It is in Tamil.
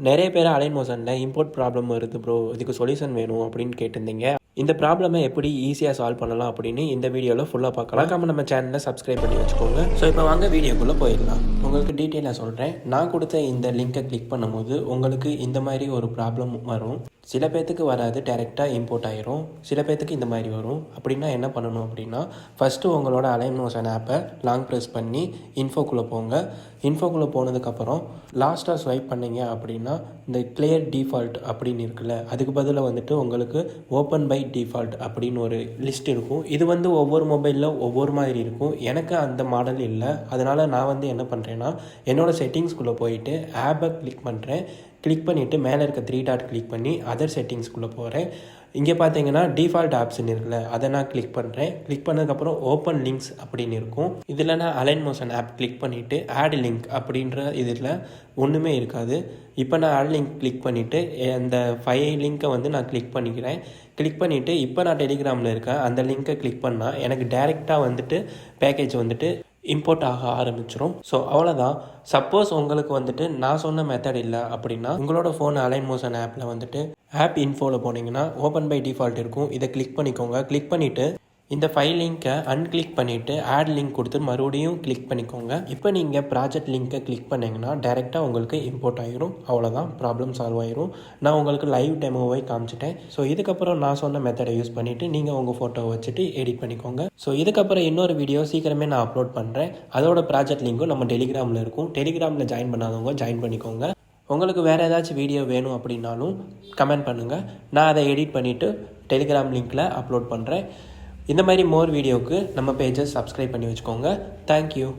நிறைய பேர் அலைன் மோஷனில் இம்போர்ட் ப்ராப்ளம் வருது ப்ரோ, இதுக்கு சொல்யூஷன் வேணும் அப்படின்னு கேட்டிருந்தீங்க. இந்த ப்ராப்ளமை எப்படி ஈஸியாக சால்வ் பண்ணலாம் அப்படின்னு இந்த வீடியோவில் ஃபுல்லாக பார்க்கலாம். மறக்காம நம்ம சேனலை சப்ஸ்கிரைப் பண்ணி வச்சுக்கோங்க. ஸோ இப்போ வாங்க வீடியோக்குள்ளே போயிடலாம். உங்களுக்கு டீட்டெயிலாக சொல்கிறேன். நான் கொடுத்த இந்த லிங்கை கிளிக் பண்ணும்போது உங்களுக்கு இந்த மாதிரி ஒரு ப்ராப்ளம் வரும். சில பேர்த்துக்கு வராது, டைரெக்டாக இம்போர்ட் ஆகிரும். சில பேர்த்துக்கு இந்த மாதிரி வரும். அப்படின்னா என்ன பண்ணணும் அப்படின்னா, ஃபஸ்ட்டு உங்களோட அலைன் மோஷன் ஆப்பை லாங் ப்ரெஸ் பண்ணி இன்ஃபோக்குள்ளே போங்க. இன்ஃபோக்குள்ளே போனதுக்கப்புறம் லாஸ்ட்டாக ஸ்வைப் பண்ணிங்க அப்படின்னா இந்த கிளியர் டிஃபால்ட் அப்படின்னு இருக்குல்ல, அதுக்கு பதிலாக வந்துட்டு உங்களுக்கு ஓப்பன் பை டிஃபால்ட் அப்படின்னு ஒரு லிஸ்ட் இருக்கும். இது வந்து ஒவ்வொரு மொபைலில் ஒவ்வொரு மாதிரி இருக்கும். எனக்கு அந்த மாடல் இல்லை. அதனால் நான் வந்து என்ன பண்ணுறேன்னா, என்னோடய செட்டிங்ஸ்குள்ளே போயிட்டு ஆப்பை கிளிக் பண்ணுறேன். கிளிக் பண்ணிவிட்டு மேலே இருக்க 3 டாட் கிளிக் பண்ணி அதர் செட்டிங்ஸ்குள்ளே போகிறேன். இங்கே பார்த்தீங்கன்னா டிஃபால்ட் ஆப்ஸ்ன்னு இருக்குல்ல, அதை நான் கிளிக் பண்ணுறேன். கிளிக் பண்ணதுக்கப்புறம் ஓப்பன் லிங்க்ஸ் அப்படின்னு இருக்கும். இதில் நான் அலைன் மோஷன் ஆப் கிளிக் பண்ணிவிட்டு ஆட் லிங்க் அப்படின்ற இதில் ஒன்றுமே இருக்காது. இப்போ நான் ஆட் லிங்க் கிளிக் பண்ணிவிட்டு அந்த 5 லிங்க்கை வந்து நான் கிளிக் பண்ணிக்கிறேன். கிளிக் பண்ணிவிட்டு இப்போ நான் டெலிகிராமில் இருக்கேன், அந்த லிங்க்கை கிளிக் பண்ணால் எனக்கு டைரெக்டாக வந்துட்டு பேக்கேஜ் வந்துட்டு இம்போர்ட் ஆக ஆரம்பிச்சிடும். ஸோ அவ்வளோதான். சப்போஸ் உங்களுக்கு வந்துட்டு நான் சொன்ன மெத்தட் இல்லை அப்படின்னா, உங்களோட ஃபோன் அலைன் மோஷன் ஆப்பில் வந்துட்டு ஆப் இன்ஃபோவில் போனீங்கன்னா ஓப்பன் பை டிஃபால்ட் இருக்கும். இதை கிளிக் பண்ணிக்கோங்க. கிளிக் பண்ணிவிட்டு இந்த 5 லிங்க்கை அன்கிளிக் பண்ணிவிட்டு ஆட் லிங்க் கொடுத்து மறுபடியும் கிளிக் பண்ணிக்கோங்க. இப்போ நீங்கள் ப்ராஜெக்ட் லிங்க்கை கிளிக் பண்ணிங்கன்னா டைரெக்டாக உங்களுக்கு இம்போர்ட் ஆகிரும். அவ்வளோதான், ப்ராப்ளம் சால்வ் ஆகிரும். நான் உங்களுக்கு லைவ் டெமோவை காமிச்சிட்டேன். ஸோ இதுக்கப்புறம் நான் சொன்ன மெத்தடை யூஸ் பண்ணிவிட்டு நீங்கள் உங்கள் ஃபோட்டோவை வச்சுட்டு எடிட் பண்ணிக்கோங்க. ஸோ இதுக்கப்புறம் இன்னொரு வீடியோ சீக்கிரமே நான் அப்லோட் பண்ணுறேன். அதோட ப்ராஜெக்ட் லிங்க்கும் நம்ம டெலிகிராமில் இருக்கும். டெலிகிராமில் ஜாயின் பண்ணாதவங்க ஜாயின் பண்ணிக்கோங்க. உங்களுக்கு வேறு ஏதாச்சும் வீடியோ வேணும் அப்படின்னாலும் கமெண்ட் பண்ணுங்கள். நான் அதை எடிட் பண்ணிவிட்டு டெலிகிராம் லிங்க்கில் அப்லோட் பண்ணுறேன். இந்த மாதிரி மோர் வீடியோவுக்கு நம்ம பேஜை சப்ஸ்கிரைப் பண்ணி வச்சுக்கோங்க. தேங்க்யூ.